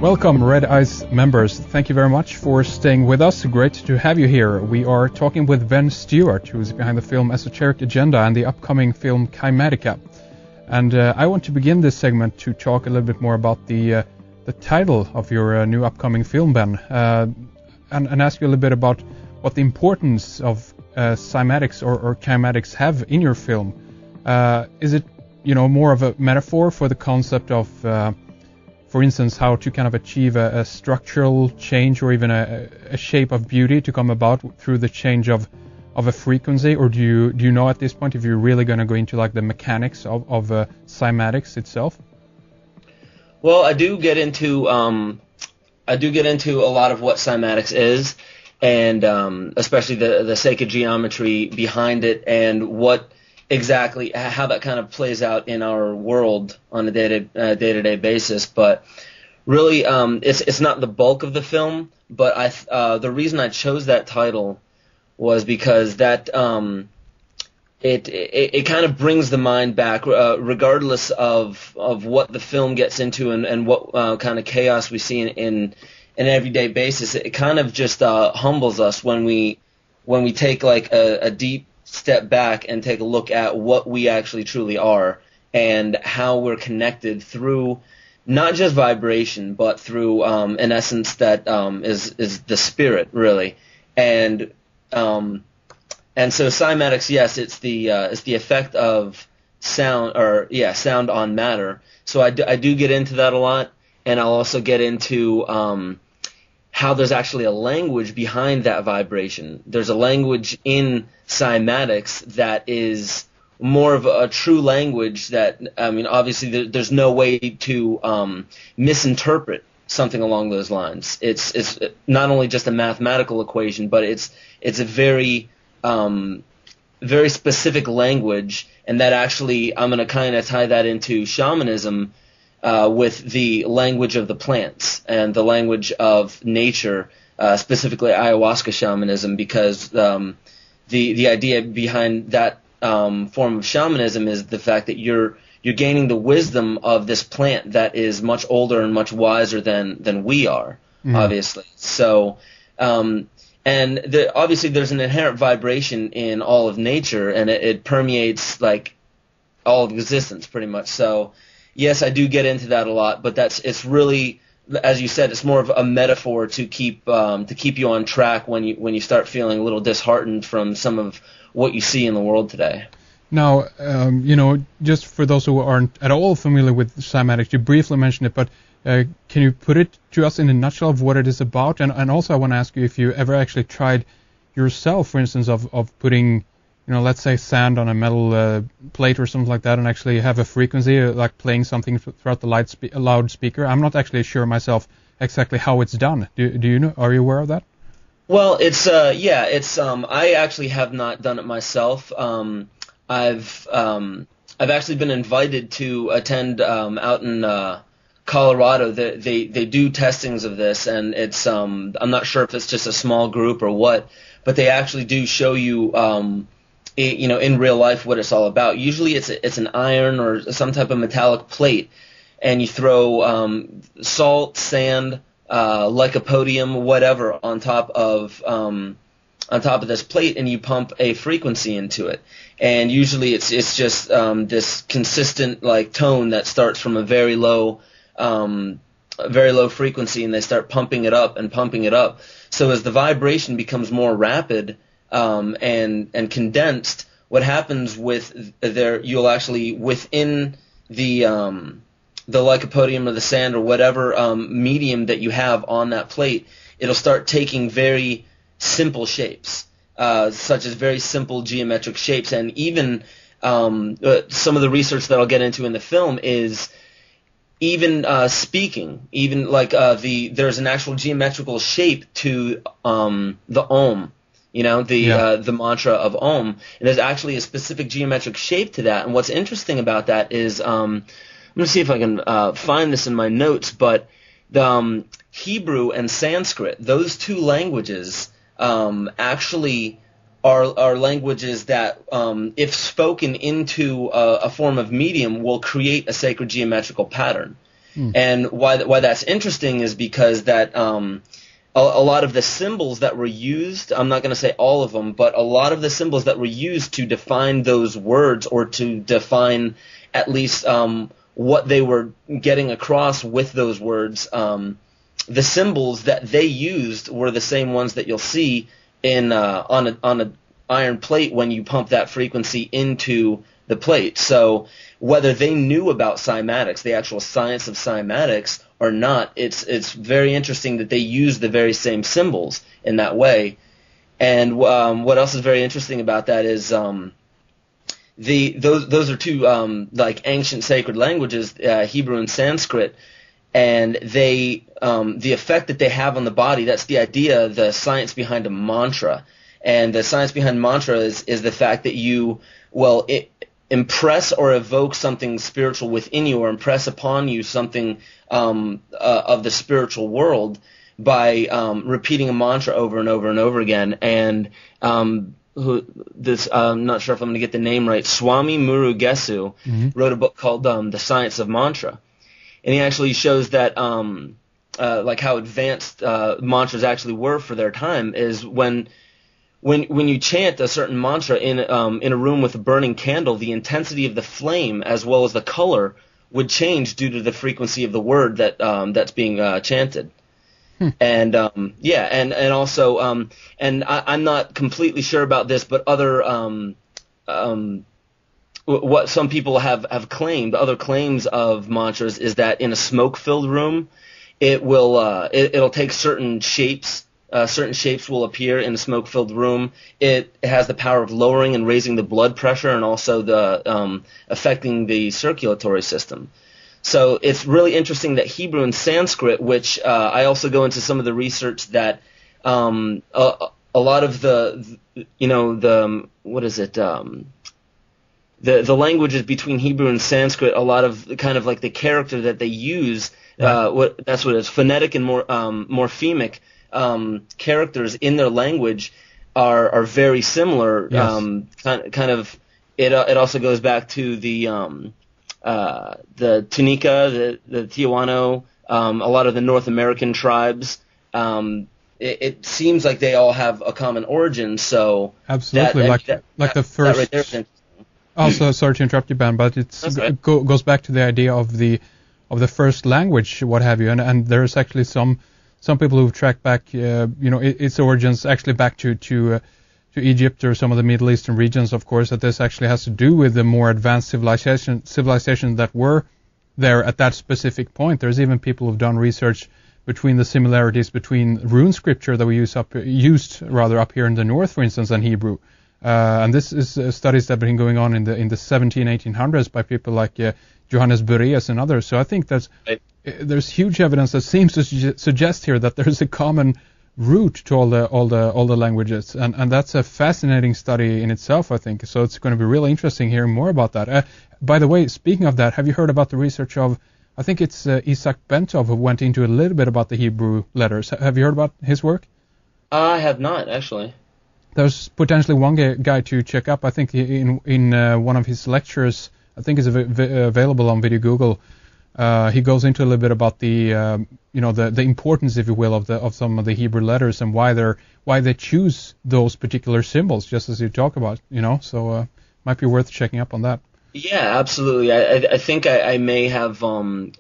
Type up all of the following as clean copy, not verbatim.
Welcome, Red Eyes members. Thank you very much for staying with us. Great to have you here. We are talking with Ben Stewart, who is behind the film Esoteric Agenda and the upcoming film Chimerica. And I want to begin this segment to talk a little bit more about the title of your new upcoming film, Ben, and ask you a little bit about what the importance of cymatics or kinematics have in your film. Is it, more of a metaphor for the concept of, for instance, how to kind of achieve a structural change or even a shape of beauty to come about through the change of a frequency? Or do you know at this point if you're really going to go into like the mechanics of cymatics itself? Well, I do get into a lot of what cymatics is, and especially the sacred geometry behind it, and what exactly how that kind of plays out in our world on a day-to-day basis. But really, it's not the bulk of the film. But the reason I chose that title was because that it kind of brings the mind back, regardless of what the film gets into and what kind of chaos we see in an everyday basis. It kind of just humbles us when we take like a deep step back and take a look at what we actually truly are and how we're connected through not just vibration, but through an essence that is the spirit, really. And so cymatics, yes, it's the effect of sound, sound on matter. So I do get into that a lot, and I'll also get into how there's actually a language behind that vibration. There's a language in cymatics that is more of a true language that, obviously there's no way to misinterpret something along those lines. It's not only just a mathematical equation, but it's a very very specific language, and that actually I'm going to kind of tie that into shamanism with the language of the plants and the language of nature, specifically ayahuasca shamanism, because the idea behind that form of shamanism is the fact that you're gaining the wisdom of this plant that is much older and much wiser than we are, obviously. So, obviously there's an inherent vibration in all of nature, and it permeates like all of existence pretty much. So, yes, I do get into that a lot, but it's really, as you said, it's more of a metaphor to keep you on track when you start feeling a little disheartened from some of what you see in the world today. Now, just for those who aren't at all familiar with cymatics, you briefly mentioned it, but can you put it to us in a nutshell of what it is about? And also I want to ask you if you ever actually tried yourself, for instance, of putting, let's say sand on a metal plate or something like that, and actually have a frequency, like playing something throughout the loudspeaker. I'm not actually sure myself exactly how it's done. Do you know? Are you aware of that? Well, it's I actually have not done it myself. I've actually been invited to attend out in Colorado. They do testings of this, and it's I'm not sure if it's just a small group or what, but they actually do show you in real life what it's all about. Usually it's an iron or some type of metallic plate, and you throw salt, sand, lycopodium, whatever on top of this plate, and you pump a frequency into it. And usually it's just this consistent like tone that starts from a very low frequency, and they start pumping it up and pumping it up. So as the vibration becomes more rapid and condensed, what happens you'll actually within the lycopodium or the sand or whatever medium that you have on that plate, it'll start taking very simple shapes, such as very simple geometric shapes. And even some of the research that I'll get into in the film is even speaking, even like there's an actual geometrical shape to the Om, the mantra of Om, and there's actually a specific geometric shape to that. And what's interesting about that is I'm going to see if I can find this in my notes, but the Hebrew and Sanskrit, those two languages actually are languages that, if spoken into a form of medium, will create a sacred geometrical pattern. And why that's interesting is because that a lot of the symbols that were used, I'm not going to say all of them, but a lot of the symbols that were used to define those words, or to define at least what they were getting across with those words, the symbols that they used were the same ones that you'll see in on a iron plate when you pump that frequency into the plate. So whether they knew about cymatics, the actual science of cymatics, or not, it's very interesting that they use the very same symbols in that way. And what else is very interesting about that is those are two like ancient sacred languages, Hebrew and Sanskrit, and they the effect that they have on the body. That's the idea, the science behind a mantra. And the science behind mantra is the fact that you impress or evoke something spiritual within you, or impress upon you something of the spiritual world by repeating a mantra over and over and over again. And I'm not sure if I'm going to get the name right, Swami Murugesu wrote a book called The Science of Mantra. And he actually shows that like how advanced mantras actually were for their time is when you chant a certain mantra in a room with a burning candle, the intensity of the flame as well as the color would change due to the frequency of the word that's being chanted. And and also and I'm not completely sure about this, but other what some people have claimed, other claims of mantras, is that in a smoke-filled room, it'll take certain shapes. Certain shapes will appear in a smoke-filled room. It has the power of lowering and raising the blood pressure, and also the affecting the circulatory system. So it's really interesting that Hebrew and Sanskrit, which I also go into some of the research that a lot of the languages between Hebrew and Sanskrit, a lot of kind of like the character that they use, that's what it is, phonetic and more morphemic characters in their language are very similar. Yes. Kind of. It also goes back to the Tunica, the Tijuano, a lot of the North American tribes. It seems like they all have a common origin. So absolutely, like the first. That right there, also, sorry to interrupt you, Ben, but it goes back to the idea of the first language, what have you, and there's actually some people who've tracked back, its origins actually back to Egypt or some of the Middle Eastern regions, of course, that this actually has to do with the more advanced civilization that were there at that specific point. There's even people who've done research between the similarities between rune scripture that we used up here in the north, for instance, and Hebrew. And this is studies that have been going on in the 1800s by people like Johannes Boreas and others. So I think there's huge evidence that seems to suggest here that there's a common root to all the languages, and that's a fascinating study in itself, I think. So it's going to be really interesting hearing more about that. By the way, speaking of that, have you heard about the research of, I think it's Isaac Bentov, who went into a little bit about the Hebrew letters? Have you heard about his work? I have not, actually. There's potentially one guy to check up. I think in one of his lectures, I think it's available on Video Google. He goes into a little bit about the importance, if you will, of some of the Hebrew letters and why they choose those particular symbols, just as you talk about. So might be worth checking up on that. Yeah, absolutely. I think I may have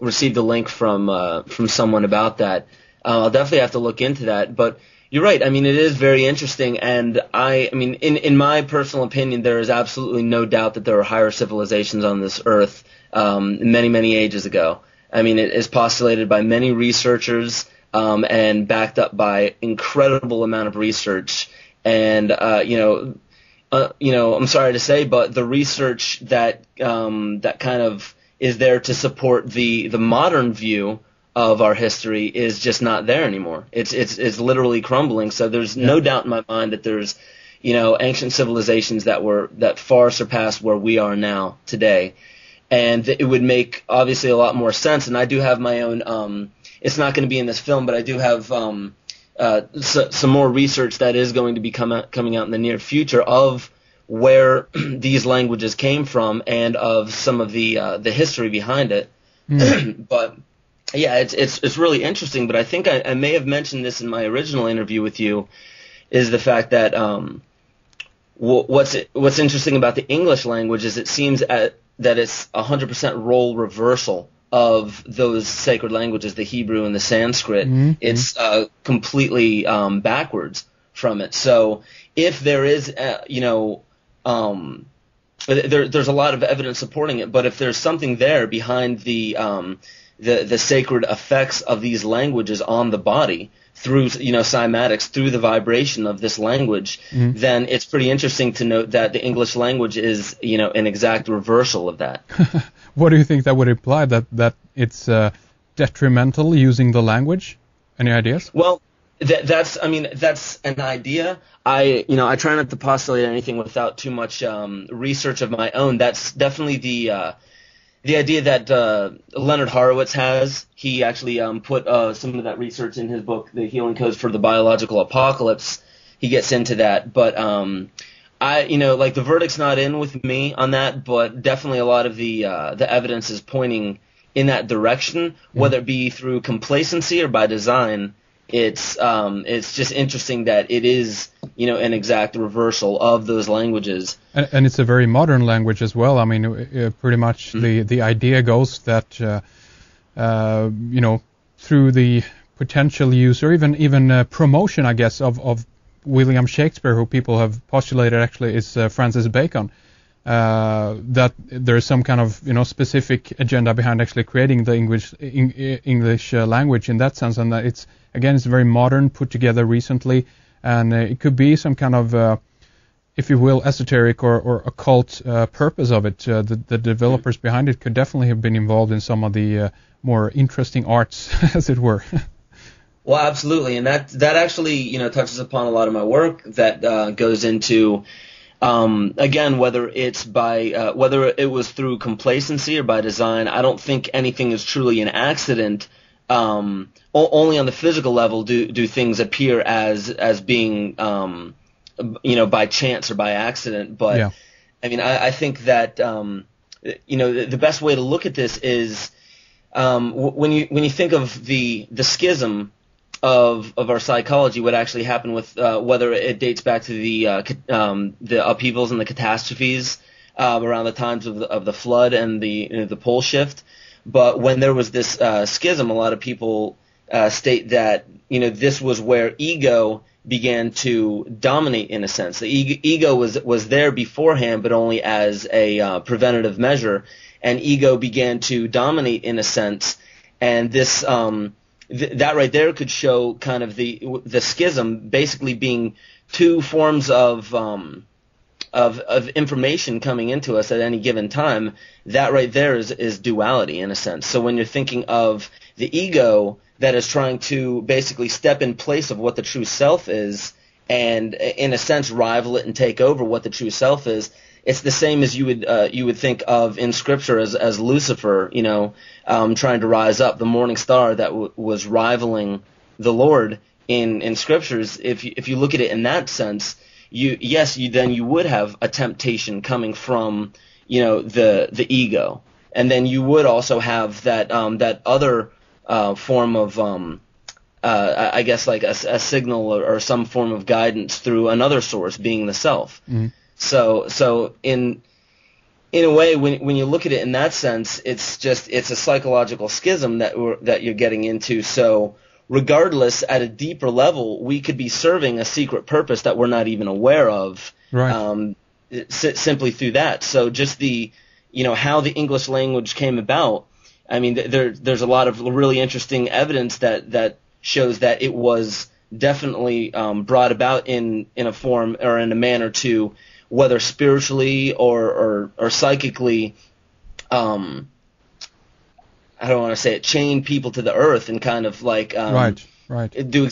received a link from someone about that. I'll definitely have to look into that, but. You're right. I mean, it is very interesting, and I mean, in my personal opinion, there is absolutely no doubt that there are higher civilizations on this earth many, many ages ago. I mean, it is postulated by many researchers and backed up by incredible amount of research. And I'm sorry to say, but the research that kind of is there to support the modern view of our history is just not there anymore. It's literally crumbling. So there's no doubt in my mind that there's, ancient civilizations that far surpass where we are now today, and it would make obviously a lot more sense. And I do have my own. It's not going to be in this film, but I do have some more research that is going to be coming out in the near future of where these languages came from and of some of the history behind it. But Yeah, it's really interesting, but I think I may have mentioned this in my original interview with you, is the fact that what's interesting about the English language is it seems that it's 100% role reversal of those sacred languages, the Hebrew and the Sanskrit. Mm-hmm. It's completely backwards from it. So if there is, there's a lot of evidence supporting it, but if there's something there behind the sacred effects of these languages on the body through, cymatics, through the vibration of this language, Mm-hmm. then it's pretty interesting to note that the English language is, an exact reversal of that. What do you think that would imply? That it's detrimental using the language? Any ideas? Well, that's an idea. I try not to postulate anything without too much research of my own. That's definitely the idea that Leonard Horowitz has. He actually put some of that research in his book, The Healing Codes for the Biological Apocalypse. He gets into that, but the verdict's not in with me on that, but definitely a lot of the evidence is pointing in that direction, whether it be through complacency or by design. It's just interesting that it is, an exact reversal of those languages. And it's a very modern language as well. I mean, pretty much the idea goes that, through the potential use or even promotion, I guess, of William Shakespeare, who people have postulated actually is Francis Bacon, that there is some kind of specific agenda behind actually creating the English language in that sense, and that it's very modern, put together recently, and it could be some kind of if you will, esoteric or occult purpose of it. The developers behind it could definitely have been involved in some of the more interesting arts, as it were. Well, absolutely, and that actually touches upon a lot of my work that goes into again, whether it's by whether it was through complacency or by design. I don't think anything is truly an accident. Only on the physical level do things appear as being by chance or by accident. But yeah. I mean, I think that the best way to look at this is when you think of the schism of our psychology, what actually happened with whether it dates back to the upheavals and the catastrophes around the times of the flood and the pole shift. But when there was this schism, a lot of people state that this was where ego began to dominate in a sense. The ego was there beforehand, but only as a preventative measure, and ego began to dominate in a sense. And this that right there could show kind of the schism basically being two forms of information coming into us at any given time. That right there is duality in a sense. So when you're thinking of the ego that is trying to basically step in place of what the true self is, and in a sense rival it and take over what the true self is, it's the same as you would think of in Scripture as Lucifer, trying to rise up, the morning star that was rivaling the Lord in Scriptures. If you look at it in that sense, you would have a temptation coming from the ego, and then you would also have that other form of I guess like a signal or some form of guidance through another source, being the self. Mm-hmm. So in a way, when you look at it in that sense, it's a psychological schism that you're getting into. So regardless, at a deeper level, we could be serving a secret purpose that we're not even aware of, right. Simply through that. So just how the English language came about. I mean, there's a lot of really interesting evidence that shows that it was definitely brought about in a form or in a manner to, whether spiritually or psychically, I don't want to say it, chain people to the earth and kind of like right. do exactly